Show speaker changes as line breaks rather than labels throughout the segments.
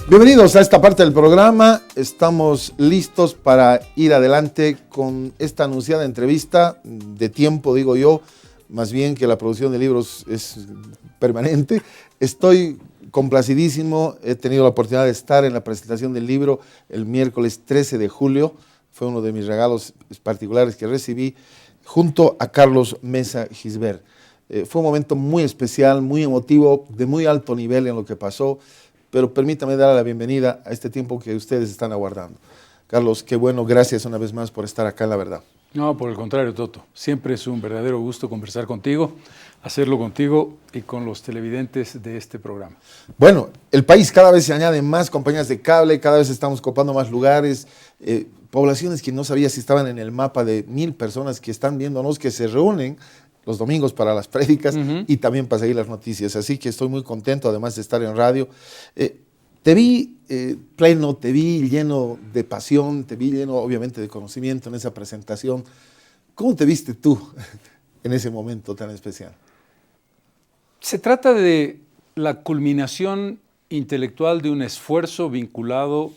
Bienvenidos a esta parte del programa. Estamos listos para ir adelante con esta anunciada entrevista de tiempo, digo yo, más bien que la producción de libros es permanente. Estoy complacidísimo, he tenido la oportunidad de estar en la presentación del libro el miércoles 13 de julio. Fue uno de mis regalos particulares que recibí junto a Carlos Mesa Gisbert. Fue un momento muy especial, muy emotivo, de muy alto nivel en lo que pasó. Pero permítame dar la bienvenida a este tiempo que ustedes están aguardando. Carlos, qué bueno, gracias una vez más por estar acá en La Verdad.
No, por el contrario, Toto. Siempre es un verdadero gusto conversar contigo, hacerlo contigo y con los televidentes de este programa.
Bueno, el país cada vez se añaden más compañías de cable, cada vez estamos copando más lugares, poblaciones que no sabía si estaban en el mapa de 1000 personas que están viéndonos, que se reúnen los domingos para las prédicas y también para seguir las noticias. Así que estoy muy contento, además de estar en radio. Te vi pleno, te vi lleno de pasión, te vi lleno, obviamente, de conocimiento en esa presentación. ¿Cómo te viste tú en ese momento tan especial?
Se trata de la culminación intelectual de un esfuerzo vinculado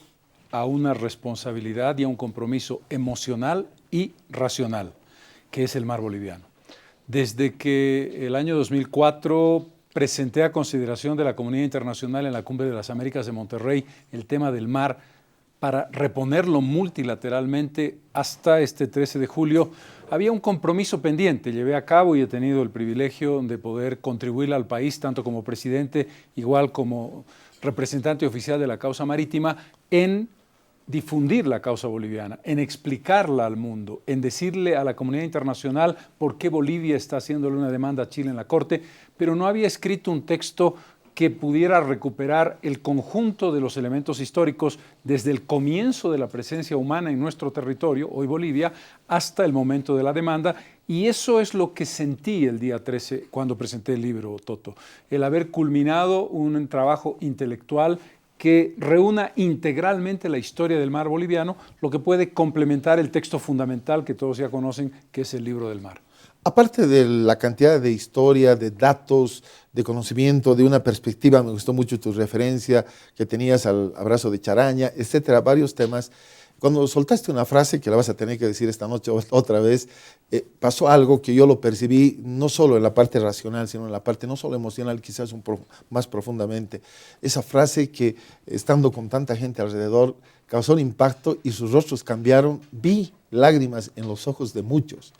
a una responsabilidad y a un compromiso emocional y racional, que es el mar boliviano. Desde que el año 2004 presenté a consideración de la comunidad internacional en la Cumbre de las Américas de Monterrey el tema del mar para reponerlo multilateralmente hasta este 13 de julio, había un compromiso pendiente. Llevé a cabo y he tenido el privilegio de poder contribuir al país, tanto como presidente, igual como representante oficial de la causa marítima, en difundir la causa boliviana, en explicarla al mundo, en decirle a la comunidad internacional por qué Bolivia está haciéndole una demanda a Chile en la Corte, pero no había escrito un texto que pudiera recuperar el conjunto de los elementos históricos desde el comienzo de la presencia humana en nuestro territorio, hoy Bolivia, hasta el momento de la demanda. Y eso es lo que sentí el día 13 cuando presenté el libro, Toto, el haber culminado un trabajo intelectual que reúna integralmente la historia del mar boliviano, lo que puede complementar el texto fundamental que todos ya conocen, que es el Libro del Mar.
Aparte de la cantidad de historia, de datos, de conocimiento, de una perspectiva, me gustó mucho tu referencia que tenías al abrazo de Charaña, etcétera, varios temas. Cuando soltaste una frase, que la vas a tener que decir esta noche otra vez, pasó algo que yo lo percibí no solo en la parte racional, sino en la parte no solo emocional, quizás más profundamente. Esa frase que, estando con tanta gente alrededor, causó un impacto y sus rostros cambiaron. Vi lágrimas en los ojos de muchos.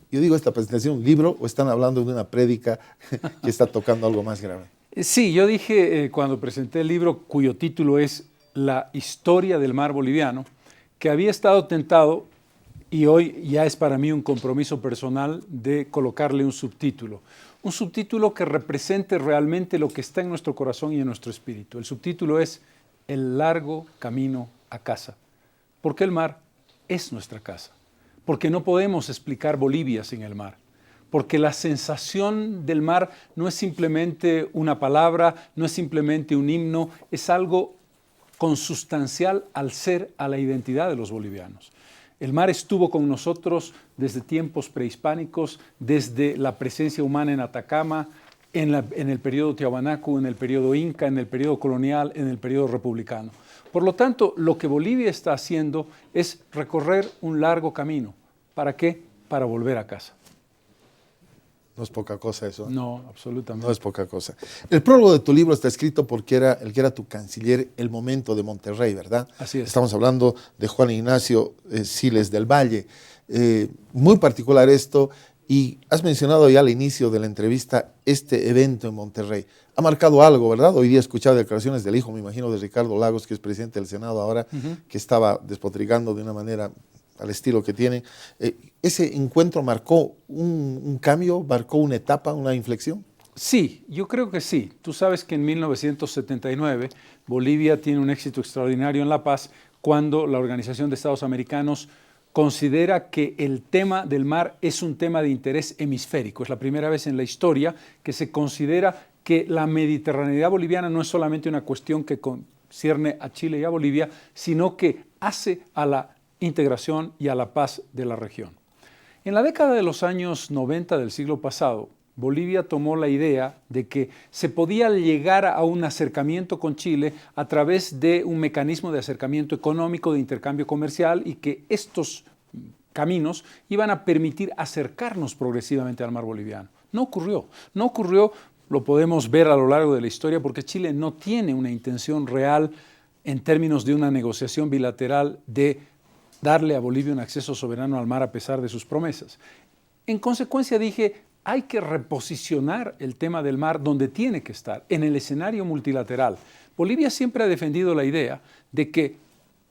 Yo digo, ¿esta presentación un libro o están hablando de una prédica que está tocando algo más grave?
Sí, yo dije cuando presenté el libro, cuyo título es La historia del mar boliviano, que había estado tentado, y hoy ya es para mí un compromiso personal, de colocarle un subtítulo que represente realmente lo que está en nuestro corazón y en nuestro espíritu. El subtítulo es El largo camino a casa, porque el mar es nuestra casa, porque no podemos explicar Bolivia sin el mar. Porque la sensación del mar no es simplemente una palabra, no es simplemente un himno, es algo consustancial al ser, a la identidad de los bolivianos. El mar estuvo con nosotros desde tiempos prehispánicos, desde la presencia humana en Atacama, en el periodo Tiahuanacu, en el periodo Inca, en el periodo colonial, en el periodo republicano. Por lo tanto, lo que Bolivia está haciendo es recorrer un largo camino. ¿Para qué? Para volver a casa.
No es poca cosa eso.
No, absolutamente.
No es poca cosa. El prólogo de tu libro está escrito porque era el que era tu canciller el momento de Monterrey, ¿verdad?
Así es.
Estamos hablando de Juan Ignacio Siles del Valle. Muy particular esto, y has mencionado ya al inicio de la entrevista este evento en Monterrey. Ha marcado algo, ¿verdad? Hoy día he escuchado declaraciones del hijo, me imagino, de Ricardo Lagos, que es presidente del Senado ahora, que estaba despotricando de una manera al estilo que tiene. ¿Ese encuentro marcó un cambio, marcó una etapa, una inflexión?
Sí, yo creo que sí. Tú sabes que en 1979 Bolivia tiene un éxito extraordinario en La Paz cuando la Organización de Estados Americanos considera que el tema del mar es un tema de interés hemisférico. Es la primera vez en la historia que se considera que la mediterraneidad boliviana no es solamente una cuestión que concierne a Chile y a Bolivia, sino que hace a la integración y a la paz de la región. En la década de los años 90 del siglo pasado, Bolivia tomó la idea de que se podía llegar a un acercamiento con Chile a través de un mecanismo de acercamiento económico, de intercambio comercial, y que estos caminos iban a permitir acercarnos progresivamente al mar boliviano. No ocurrió, lo podemos ver a lo largo de la historia, porque Chile no tiene una intención real en términos de una negociación bilateral de darle a Bolivia un acceso soberano al mar a pesar de sus promesas. En consecuencia dije, hay que reposicionar el tema del mar donde tiene que estar, en el escenario multilateral. Bolivia siempre ha defendido la idea de que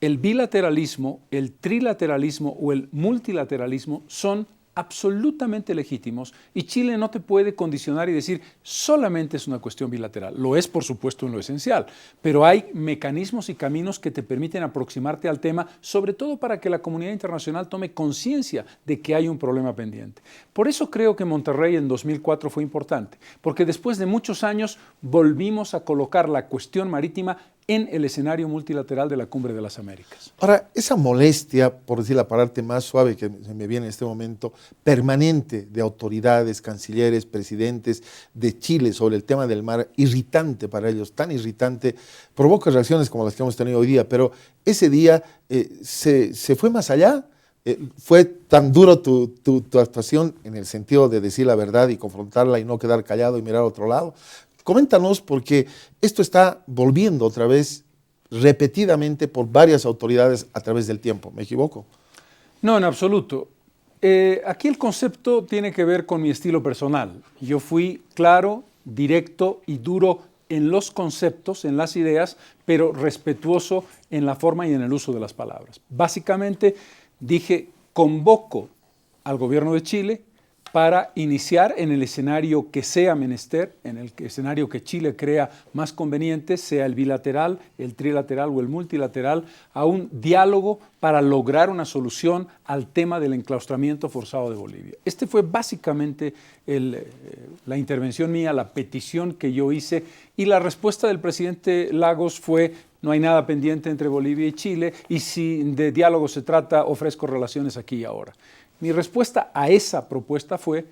el bilateralismo, el trilateralismo o el multilateralismo son absolutamente legítimos, y Chile no te puede condicionar y decir solamente es una cuestión bilateral. Lo es, por supuesto, en lo esencial, pero hay mecanismos y caminos que te permiten aproximarte al tema, sobre todo para que la comunidad internacional tome conciencia de que hay un problema pendiente. Por eso creo que Monterrey en 2004 fue importante, porque después de muchos años volvimos a colocar la cuestión marítima en el escenario multilateral de la Cumbre de las Américas.
Ahora, esa molestia, por decir la parte más suave que se me viene en este momento, permanente de autoridades, cancilleres, presidentes de Chile sobre el tema del mar, irritante para ellos, tan irritante, provoca reacciones como las que hemos tenido hoy día, pero ese día se fue más allá. ¿Fue tan duro tu actuación en el sentido de decir la verdad y confrontarla y no quedar callado y mirar a otro lado? Coméntanos, porque esto está volviendo otra vez repetidamente por varias autoridades a través del tiempo. ¿Me equivoco?
No, en absoluto. Aquí el concepto tiene que ver con mi estilo personal. Yo fui claro, directo y duro en los conceptos, en las ideas, pero respetuoso en la forma y en el uso de las palabras. Básicamente dije, convoco al gobierno de Chile para iniciar en el escenario que sea menester, en el escenario que Chile crea más conveniente, sea el bilateral, el trilateral o el multilateral, a un diálogo para lograr una solución al tema del enclaustramiento forzado de Bolivia. Este fue básicamente la intervención mía, la petición que yo hice, y la respuesta del presidente Lagos fue: no hay nada pendiente entre Bolivia y Chile, y si de diálogo se trata, ofrezco relaciones aquí y ahora. Mi respuesta a esa propuesta fue: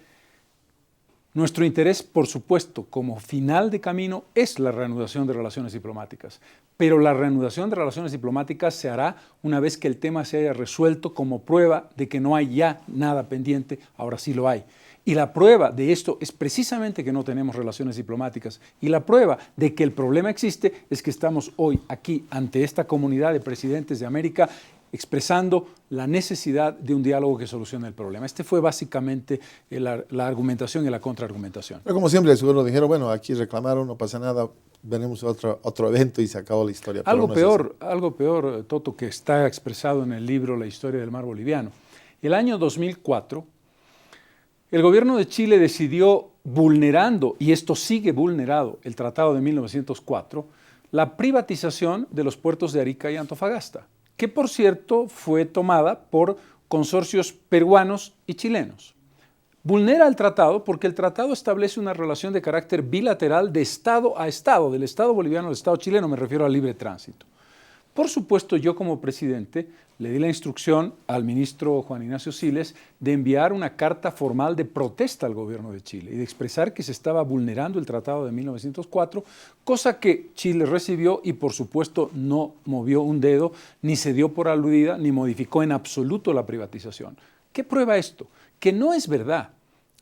nuestro interés, por supuesto, como final de camino, es la reanudación de relaciones diplomáticas. Pero la reanudación de relaciones diplomáticas se hará una vez que el tema se haya resuelto, como prueba de que no hay ya nada pendiente. Ahora sí lo hay. Y la prueba de esto es precisamente que no tenemos relaciones diplomáticas. Y la prueba de que el problema existe es que estamos hoy aquí ante esta comunidad de presidentes de América expresando la necesidad de un diálogo que solucione el problema. Este fue básicamente la argumentación y la contraargumentación.
Pero como siempre, seguro dijeron, bueno, aquí reclamaron, no pasa nada, venimos a otro evento y se acabó la historia.
Algo peor, Toto, que está expresado en el libro La historia del mar boliviano. El año 2004, el gobierno de Chile decidió, vulnerando, y esto sigue vulnerado, el Tratado de 1904, la privatización de los puertos de Arica y Antofagasta, que por cierto fue tomada por consorcios peruanos y chilenos. Vulnera el tratado porque el tratado establece una relación de carácter bilateral de Estado a Estado, del Estado boliviano al Estado chileno, me refiero al libre tránsito. Por supuesto, yo como presidente le di la instrucción al ministro Juan Ignacio Siles de enviar una carta formal de protesta al gobierno de Chile y de expresar que se estaba vulnerando el Tratado de 1904, cosa que Chile recibió y por supuesto no movió un dedo, ni se dio por aludida, ni modificó en absoluto la privatización. ¿Qué prueba esto? Que no es verdad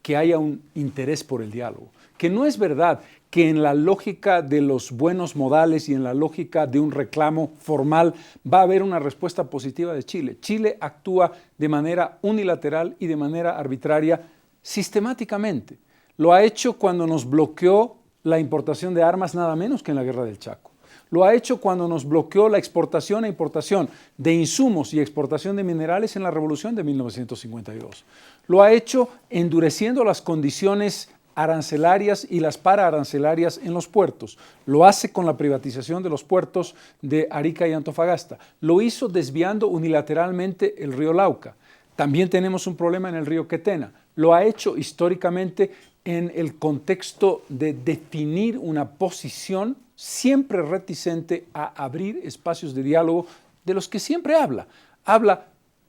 que haya un interés por el diálogo, que no es verdad que en la lógica de los buenos modales y en la lógica de un reclamo formal va a haber una respuesta positiva de Chile. Chile actúa de manera unilateral y de manera arbitraria sistemáticamente. Lo ha hecho cuando nos bloqueó la importación de armas nada menos que en la Guerra del Chaco. Lo ha hecho cuando nos bloqueó la exportación e importación de insumos y exportación de minerales en la Revolución de 1952. Lo ha hecho endureciendo las condiciones arancelarias y las pararancelarias en los puertos. Lo hace con la privatización de los puertos de Arica y Antofagasta. Lo hizo desviando unilateralmente el río Lauca. También tenemos un problema en el río Quetena. Lo ha hecho históricamente en el contexto de definir una posición siempre reticente a abrir espacios de diálogo de los que siempre habla. Habla,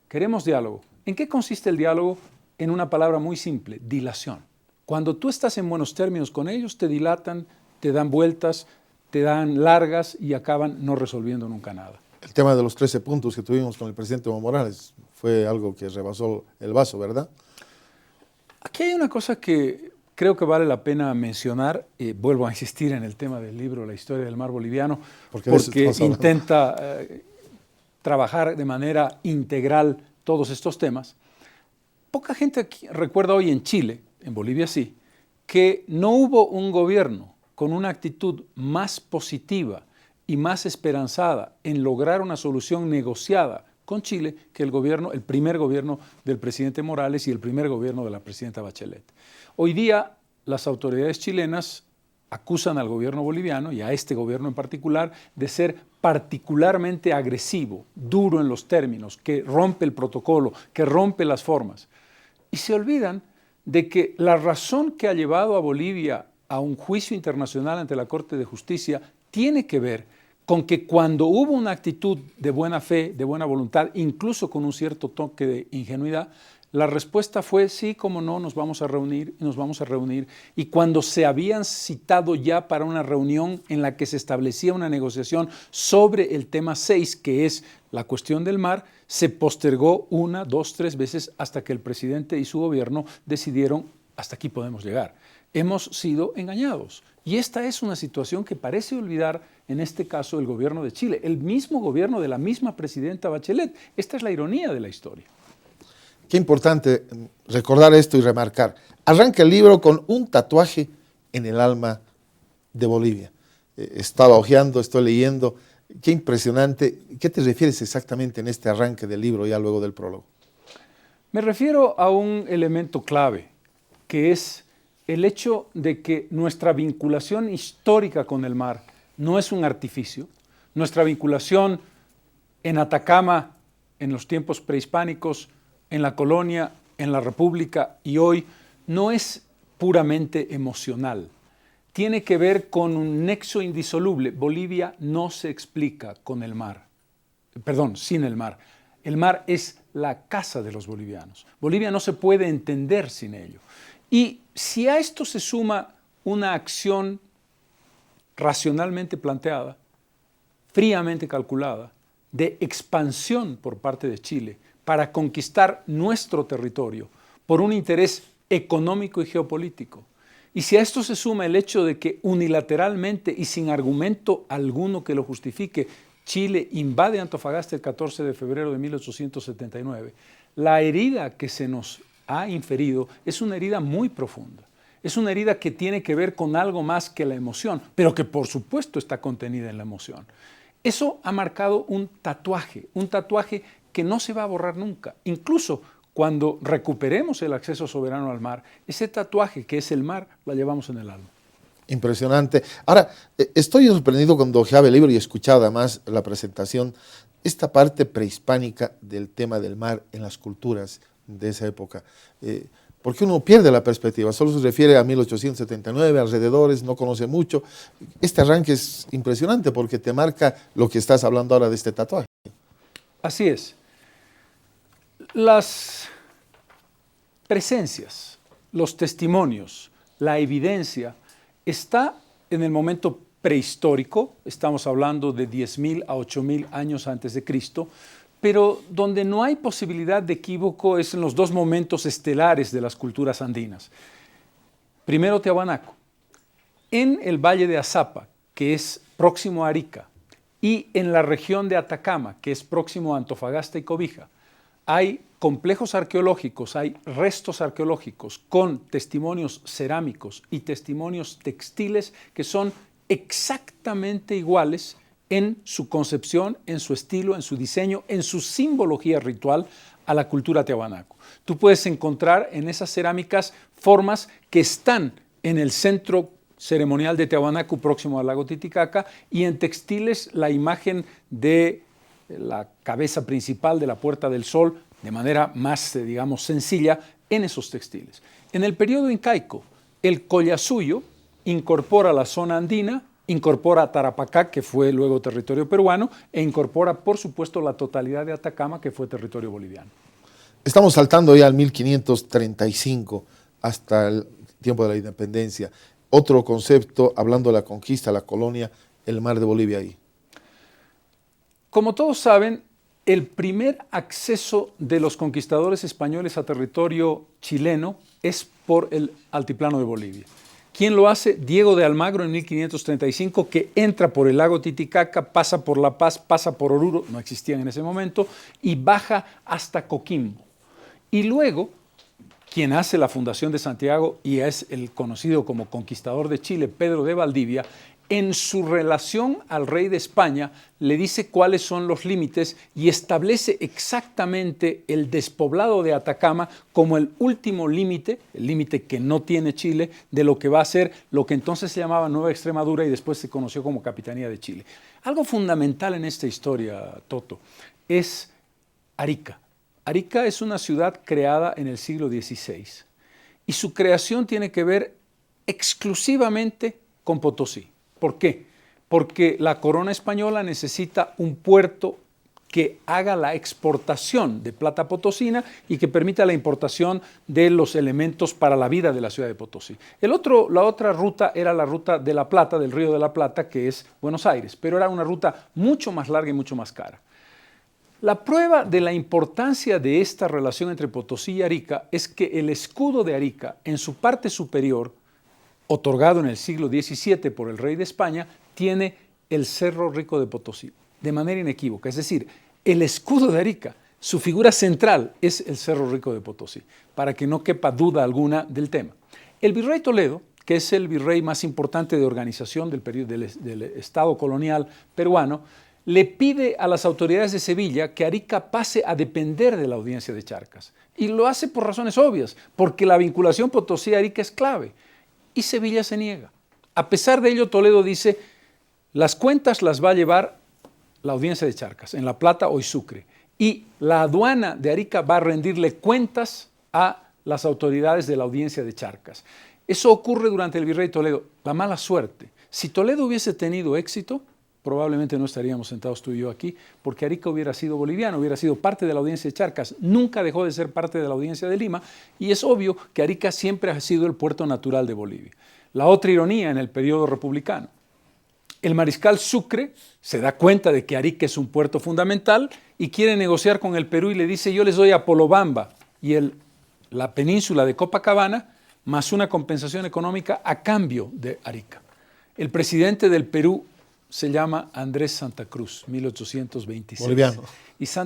queremos diálogo. ¿En qué consiste el diálogo? En una palabra muy simple: dilación. Cuando tú estás en buenos términos con ellos, te dilatan, te dan vueltas, te dan largas y acaban no resolviendo nunca nada.
El tema de los 13 puntos que tuvimos con el presidente Evo Morales fue algo que rebasó el vaso, ¿verdad?
Aquí hay una cosa que creo que vale la pena mencionar, vuelvo a insistir en el tema del libro La historia del mar boliviano, porque intenta trabajar de manera integral todos estos temas. Poca gente aquí recuerda hoy en Chile, en Bolivia sí, que no hubo un gobierno con una actitud más positiva y más esperanzada en lograr una solución negociada con Chile que el primer gobierno del presidente Morales y el primer gobierno de la presidenta Bachelet. Hoy día las autoridades chilenas acusan al gobierno boliviano y a este gobierno en particular de ser particularmente agresivo, duro en los términos, que rompe el protocolo, que rompe las formas. Y se olvidan de que la razón que ha llevado a Bolivia a un juicio internacional ante la Corte de Justicia tiene que ver con que cuando hubo una actitud de buena fe, de buena voluntad, incluso con un cierto toque de ingenuidad, la respuesta fue sí, como no, nos vamos a reunir y nos vamos a reunir. Y cuando se habían citado ya para una reunión en la que se establecía una negociación sobre el tema 6, que es la cuestión del mar, se postergó 1, 2, 3 veces hasta que el presidente y su gobierno decidieron hasta aquí podemos llegar. Hemos sido engañados. Y esta es una situación que parece olvidar, en este caso, el gobierno de Chile, el mismo gobierno de la misma presidenta Bachelet. Esta es la ironía de la historia.
Qué importante recordar esto y remarcar. Arranca el libro con un tatuaje en el alma de Bolivia. Estaba hojeando, estoy leyendo. Qué impresionante. ¿Qué te refieres exactamente en este arranque del libro, ya luego del prólogo?
Me refiero a un elemento clave, que es el hecho de que nuestra vinculación histórica con el mar no es un artificio. Nuestra vinculación en Atacama, en los tiempos prehispánicos, en la colonia, en la república y hoy, no es puramente emocional. Tiene que ver con un nexo indisoluble. Bolivia no se explica con el mar. Perdón, sin el mar. El mar es la casa de los bolivianos. Bolivia no se puede entender sin ello. Y si a esto se suma una acción racionalmente planteada, fríamente calculada, de expansión por parte de Chile para conquistar nuestro territorio por un interés económico y geopolítico, y si a esto se suma el hecho de que unilateralmente y sin argumento alguno que lo justifique, Chile invade Antofagasta el 14 de febrero de 1879, la herida que se nos ha inferido es una herida muy profunda. Es una herida que tiene que ver con algo más que la emoción, pero que por supuesto está contenida en la emoción. Eso ha marcado un tatuaje que no se va a borrar nunca. Incluso cuando recuperemos el acceso soberano al mar, ese tatuaje que es el mar, lo llevamos en el alma.
Impresionante. Ahora, estoy sorprendido cuando ojeaba el libro y escuchaba además la presentación, esta parte prehispánica del tema del mar en las culturas de esa época. Porque uno pierde la perspectiva, solo se refiere a 1879, alrededores, no conoce mucho. Este arranque es impresionante porque te marca lo que estás hablando ahora de este tatuaje.
Así es. Las presencias, los testimonios, la evidencia está en el momento prehistórico, estamos hablando de 10.000 a 8.000 años antes de Cristo, pero donde no hay posibilidad de equívoco es en los dos momentos estelares de las culturas andinas. Primero Tiahuanaco, en el Valle de Azapa, que es próximo a Arica, y en la región de Atacama, que es próximo a Antofagasta y Cobija, hay complejos arqueológicos, hay restos arqueológicos con testimonios cerámicos y testimonios textiles que son exactamente iguales en su concepción, en su estilo, en su diseño, en su simbología ritual a la cultura tiahuanaco. Tú puedes encontrar en esas cerámicas formas que están en el centro ceremonial de Tiahuanaco, próximo al lago Titicaca, y en textiles la imagen de la cabeza principal de la Puerta del Sol, de manera más, digamos, sencilla, en esos textiles. En el periodo incaico, el Collasuyo incorpora la zona andina, incorpora Tarapacá, que fue luego territorio peruano, e incorpora, por supuesto, la totalidad de Atacama, que fue territorio boliviano.
Estamos saltando ya al 1535, hasta tiempo de la independencia. Otro concepto, hablando de la conquista, la colonia, el mar de Bolivia ahí.
Como todos saben, el primer acceso de los conquistadores españoles a territorio chileno es por el altiplano de Bolivia. ¿Quién lo hace? Diego de Almagro en 1535, que entra por el lago Titicaca, pasa por La Paz, pasa por Oruro, no existían en ese momento, y baja hasta Coquimbo. Y luego, quien hace la fundación de Santiago y es el conocido como conquistador de Chile, Pedro de Valdivia, en su relación al rey de España le dice cuáles son los límites y establece exactamente el despoblado de Atacama como el último límite, el límite que no tiene Chile, de lo que va a ser lo que entonces se llamaba Nueva Extremadura y después se conoció como Capitanía de Chile. Algo fundamental en esta historia, Toto, es Arica. Arica es una ciudad creada en el siglo XVI y su creación tiene que ver exclusivamente con Potosí. ¿Por qué? Porque la corona española necesita un puerto que haga la exportación de plata potosina y que permita la importación de los elementos para la vida de la ciudad de Potosí. La otra ruta era la ruta de la Plata, del Río de la Plata, que es Buenos Aires, pero era una ruta mucho más larga y mucho más cara. La prueba de la importancia de esta relación entre Potosí y Arica es que el escudo de Arica, en su parte superior, otorgado en el siglo XVII por el rey de España, tiene el Cerro Rico de Potosí, de manera inequívoca. Es decir, el escudo de Arica, su figura central es el Cerro Rico de Potosí, para que no quepa duda alguna del tema. El virrey Toledo, que es el virrey más importante de organización del Estado colonial peruano, le pide a las autoridades de Sevilla que Arica pase a depender de la audiencia de Charcas. Y lo hace por razones obvias, porque la vinculación Potosí-Arica es clave. Y Sevilla se niega. A pesar de ello, Toledo dice, las cuentas las va a llevar la audiencia de Charcas, en La Plata o Sucre, y la aduana de Arica va a rendirle cuentas a las autoridades de la audiencia de Charcas. Eso ocurre durante el virrey Toledo, la mala suerte. Si Toledo hubiese tenido éxito, probablemente no estaríamos sentados tú y yo aquí, porque Arica hubiera sido boliviano, hubiera sido parte de la audiencia de Charcas, nunca dejó de ser parte de la audiencia de Lima, y es obvio que Arica siempre ha sido el puerto natural de Bolivia. La otra ironía en el periodo republicano, el mariscal Sucre se da cuenta de que Arica es un puerto fundamental y quiere negociar con el Perú y le dice, yo les doy a Polobamba y la península de Copacabana, más una compensación económica a cambio de Arica. El presidente del Perú se llama Andrés Santa Cruz, 1826.
Boliviano.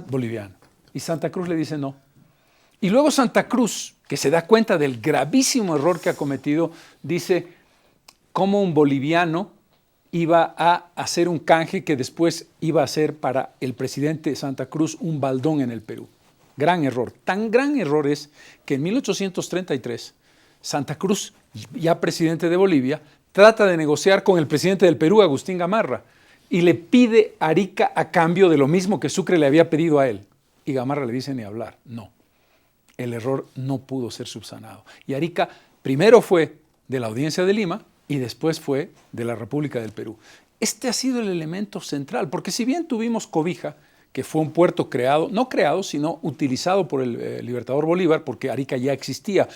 Boliviano. Y Santa Cruz le dice no. Y luego Santa Cruz, que se da cuenta del gravísimo error que ha cometido, dice cómo un boliviano iba a hacer un canje que después iba a ser para el presidente Santa Cruz un baldón en el Perú. Gran error. Tan gran error es que en 1833 Santa Cruz, ya presidente de Bolivia, trata de negociar con el presidente del Perú, Agustín Gamarra, y le pide a Arica a cambio de lo mismo que Sucre le había pedido a él. Y Gamarra le dice ni hablar, no. El error no pudo ser subsanado. Y Arica primero fue de la Audiencia de Lima y después fue de la República del Perú. Este ha sido el elemento central, porque si bien tuvimos Cobija, que fue un puerto creado, no creado, sino utilizado por el Libertador Bolívar, porque Arica ya existía,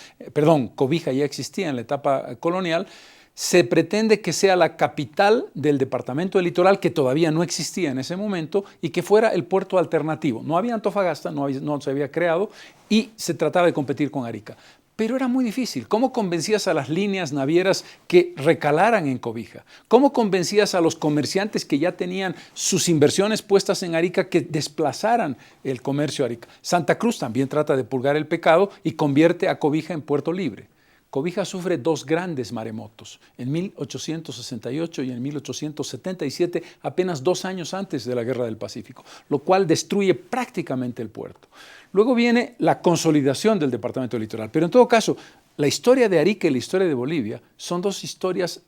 Cobija ya existía en la etapa colonial, se pretende que sea la capital del departamento del Litoral, que todavía no existía en ese momento, y que fuera el puerto alternativo. No había Antofagasta, no se había creado, y se trataba de competir con Arica. Pero era muy difícil. ¿Cómo convencías a las líneas navieras que recalaran en Cobija? ¿Cómo convencías a los comerciantes que ya tenían sus inversiones puestas en Arica que desplazaran el comercio a Arica? Santa Cruz también trata de purgar el pecado y convierte a Cobija en puerto libre. Cobija sufre dos grandes maremotos, en 1868 y en 1877, apenas 2 años antes de la Guerra del Pacífico, lo cual destruye prácticamente el puerto. Luego viene la consolidación del departamento del Litoral, pero en todo caso, la historia de Arica y la historia de Bolivia son dos historias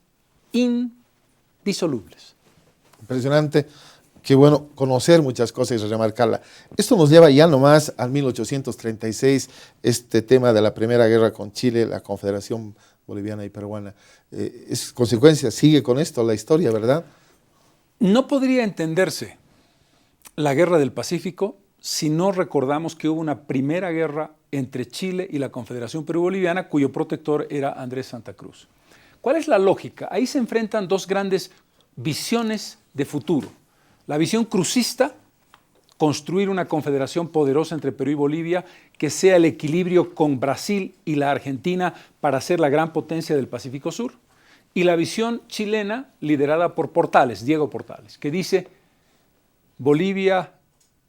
indisolubles.
Impresionante. Qué bueno conocer muchas cosas y remarcarla. Esto nos lleva ya nomás al 1836, este tema de la Primera Guerra con Chile, la Confederación Boliviana y Peruana. Es consecuencia, sigue con esto la historia, ¿verdad?
No podría entenderse la Guerra del Pacífico si no recordamos que hubo una primera guerra entre Chile y la Confederación Perú-Boliviana, cuyo protector era Andrés Santa Cruz. ¿Cuál es la lógica? Ahí se enfrentan dos grandes visiones de futuro. La visión crucista, construir una confederación poderosa entre Perú y Bolivia que sea el equilibrio con Brasil y la Argentina para ser la gran potencia del Pacífico Sur. Y la visión chilena, liderada por Portales, Diego Portales, que dice: Bolivia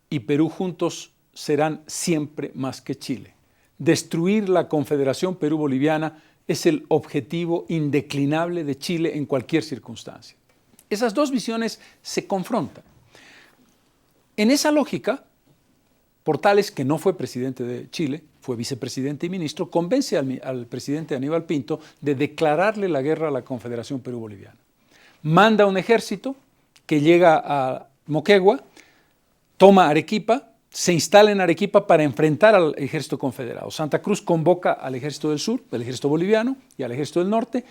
y Perú juntos serán siempre más que Chile. Destruir la Confederación Perú-Boliviana es el objetivo indeclinable de Chile en cualquier circunstancia. Esas dos visiones se confrontan. En esa lógica, Portales, que no fue presidente de Chile, fue vicepresidente y ministro, convence al presidente Aníbal Pinto de declararle la guerra a la Confederación Perú-Boliviana. Manda un ejército que llega a Moquegua, toma Arequipa, se instala en Arequipa para enfrentar al ejército confederado. Santa Cruz convoca al ejército del sur, el ejército boliviano y al ejército del norte,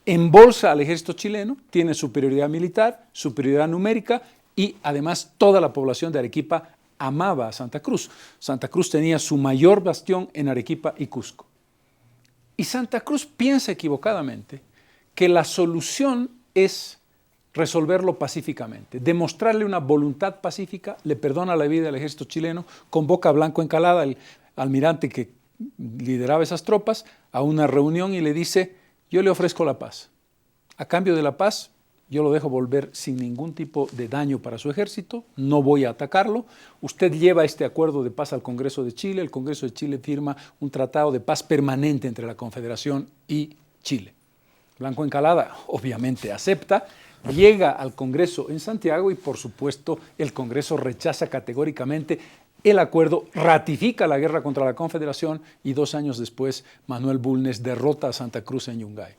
embolsa al ejército chileno, tiene superioridad militar, superioridad numérica y además toda la población de Arequipa amaba a Santa Cruz. Santa Cruz tenía su mayor bastión en Arequipa y Cusco. Y Santa Cruz piensa equivocadamente que la solución es resolverlo pacíficamente, demostrarle una voluntad pacífica, le perdona la vida al ejército chileno, convoca a Blanco Encalada, el almirante que lideraba esas tropas, a una reunión y le dice: yo le ofrezco la paz. A cambio de la paz, yo lo dejo volver sin ningún tipo de daño para su ejército, no voy a atacarlo. Usted lleva este acuerdo de paz al Congreso de Chile, el Congreso de Chile firma un tratado de paz permanente entre la Confederación y Chile. Blanco Encalada obviamente acepta, llega al Congreso en Santiago y por supuesto el Congreso rechaza categóricamente el acuerdo, ratifica la guerra contra la Confederación y 2 años después Manuel Bulnes derrota a Santa Cruz en Yungay.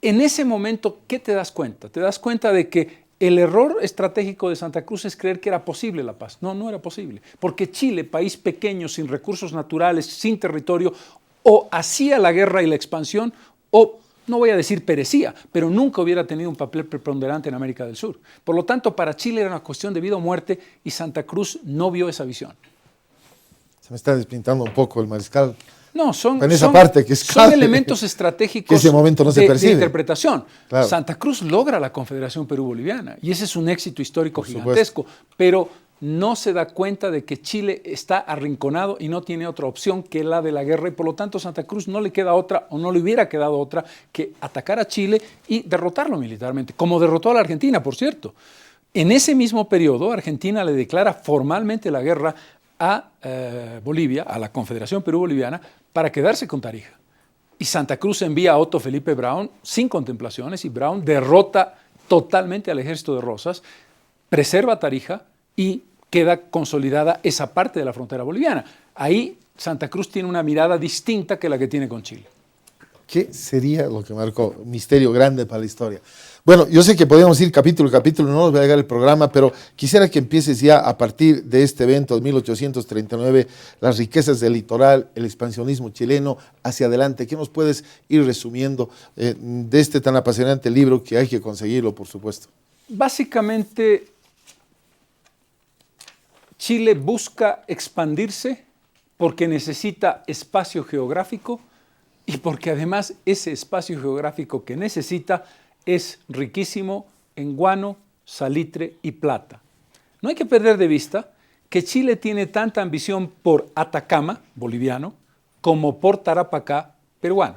En ese momento, ¿qué te das cuenta? Te das cuenta de que el error estratégico de Santa Cruz es creer que era posible la paz. No, no era posible, porque Chile, país pequeño, sin recursos naturales, sin territorio, o hacía la guerra y la expansión, o no voy a decir perecía, pero nunca hubiera tenido un papel preponderante en América del Sur. Por lo tanto, para Chile era una cuestión de vida o muerte y Santa Cruz no vio esa visión.
Se me está despintando un poco el mariscal.
No, son
elementos
estratégicos
que ese momento no se percibe.
De interpretación.
Claro.
Santa Cruz logra la Confederación Perú-Boliviana y ese es un éxito histórico gigantesco, pero no se da cuenta de que Chile está arrinconado y no tiene otra opción que la de la guerra y por lo tanto Santa Cruz no le queda otra o no le hubiera quedado otra que atacar a Chile y derrotarlo militarmente, como derrotó a la Argentina, por cierto. En ese mismo periodo, Argentina le declara formalmente la guerra a Bolivia, a la Confederación Perú-Boliviana, para quedarse con Tarija. Y Santa Cruz envía a Otto Felipe Brown sin contemplaciones y Brown derrota totalmente al ejército de Rosas, preserva Tarija y queda consolidada esa parte de la frontera boliviana. Ahí Santa Cruz tiene una mirada distinta que la que tiene con Chile.
¿Qué sería lo que marcó? Misterio grande para la historia. Bueno, yo sé que podríamos ir capítulo a capítulo, no nos va a llegar el programa, pero quisiera que empieces ya a partir de este evento de 1839, las riquezas del litoral, el expansionismo chileno, hacia adelante. ¿Qué nos puedes ir resumiendo de este tan apasionante libro que hay que conseguirlo, por supuesto?
Básicamente, Chile busca expandirse porque necesita espacio geográfico y porque además ese espacio geográfico que necesita es riquísimo en guano, salitre y plata. No hay que perder de vista que Chile tiene tanta ambición por Atacama, boliviano, como por Tarapacá, peruano.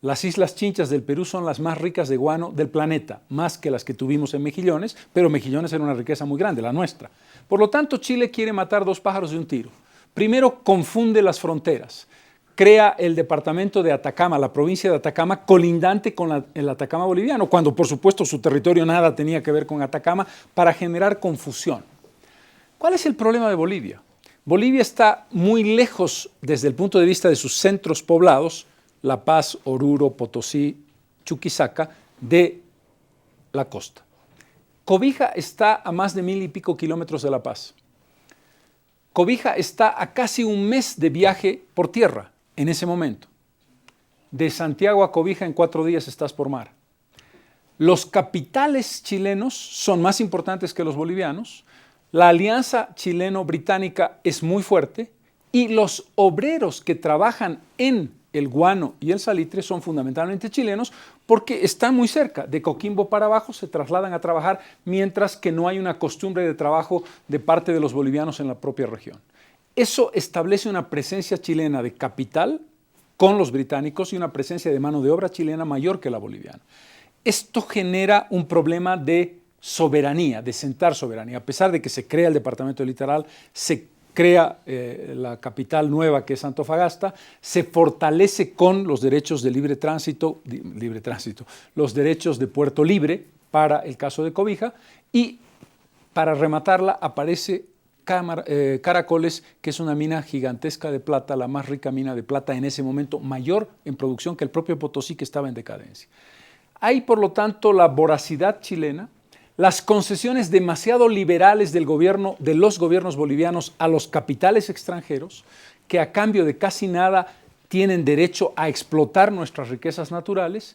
Las Islas Chinchas del Perú son las más ricas de guano del planeta, más que las que tuvimos en Mejillones, pero Mejillones era una riqueza muy grande, la nuestra. Por lo tanto, Chile quiere matar 2 pájaros de un tiro. Primero, confunde las fronteras. Crea el departamento de Atacama, la provincia de Atacama, colindante con el Atacama boliviano, cuando por supuesto su territorio nada tenía que ver con Atacama, para generar confusión. ¿Cuál es el problema de Bolivia? Bolivia está muy lejos desde el punto de vista de sus centros poblados, La Paz, Oruro, Potosí, Chuquisaca, de la costa. Cobija está a más de 1000 y pico kilómetros de La Paz. Cobija está a casi un mes de viaje por tierra en ese momento. De Santiago a Cobija en 4 días estás por mar. Los capitales chilenos son más importantes que los bolivianos. La alianza chileno-británica es muy fuerte Y los obreros que trabajan en el guano y el salitre son fundamentalmente chilenos porque están muy cerca. De Coquimbo para abajo se trasladan a trabajar, mientras que no hay una costumbre de trabajo de parte de los bolivianos en la propia región. Eso establece una presencia chilena de capital con los británicos y una presencia de mano de obra chilena mayor que la boliviana. Esto genera un problema de soberanía, de sentar soberanía. A pesar de que se crea el departamento del Litoral, se crea la capital nueva, que es Antofagasta, se fortalece con los derechos de libre tránsito, los derechos de puerto libre para el caso de Cobija, y para rematarla aparece Caracoles, que es una mina gigantesca de plata, la más rica mina de plata en ese momento, mayor en producción que el propio Potosí, que estaba en decadencia. Hay, por lo tanto, la voracidad chilena, las concesiones demasiado liberales del gobierno, de los gobiernos bolivianos a los capitales extranjeros, que a cambio de casi nada tienen derecho a explotar nuestras riquezas naturales,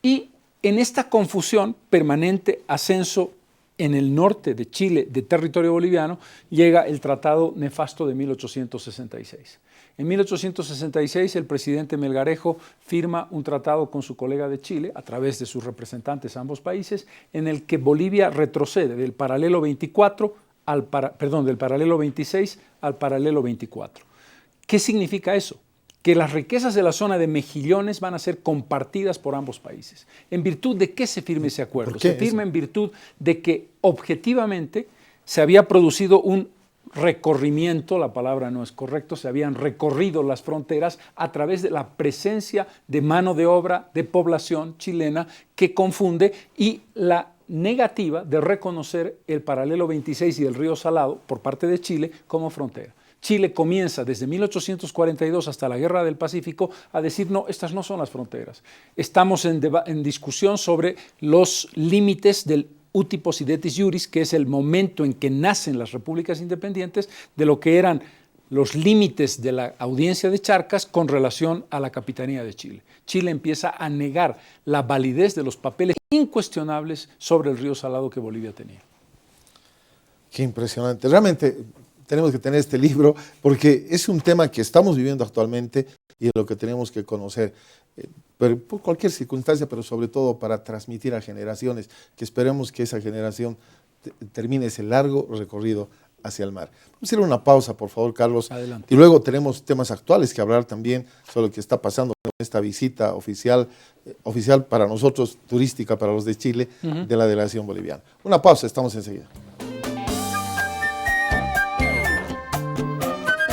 y en esta confusión, permanente ascenso en el norte de Chile, de territorio boliviano, llega el Tratado Nefasto de 1866. En 1866 el presidente Melgarejo firma un tratado con su colega de Chile, a través de sus representantes a ambos países, en el que Bolivia retrocede del paralelo 24 del paralelo 26 al paralelo 24. ¿Qué significa eso? Que las riquezas de la zona de Mejillones van a ser compartidas por ambos países. ¿En virtud de qué se firma ese acuerdo? Se firma en virtud de que objetivamente se había producido un recorrimiento, la palabra no es correcta, se habían recorrido las fronteras a través de la presencia de mano de obra, de población chilena que confunde, y la negativa de reconocer el paralelo 26 y el río Salado por parte de Chile como frontera. Chile comienza desde 1842 hasta la Guerra del Pacífico a decir: no, estas no son las fronteras. Estamos en discusión sobre los límites del uti possidetis iuris, que es el momento en que nacen las repúblicas independientes, de lo que eran los límites de la audiencia de Charcas con relación a la capitanía de Chile. Chile empieza a negar la validez de los papeles incuestionables sobre el río Salado que Bolivia tenía.
Qué impresionante. Realmente tenemos que tener este libro porque es un tema que estamos viviendo actualmente y es lo que tenemos que conocer. Pero por cualquier circunstancia, pero sobre todo para transmitir a generaciones, que esperemos que esa generación termine ese largo recorrido hacia el mar. Vamos a hacer una pausa, por favor, Carlos.
Adelante.
Y luego tenemos temas actuales que hablar también sobre lo que está pasando con esta visita oficial para nosotros, turística para los de Chile, de la delegación boliviana. Una pausa, estamos enseguida.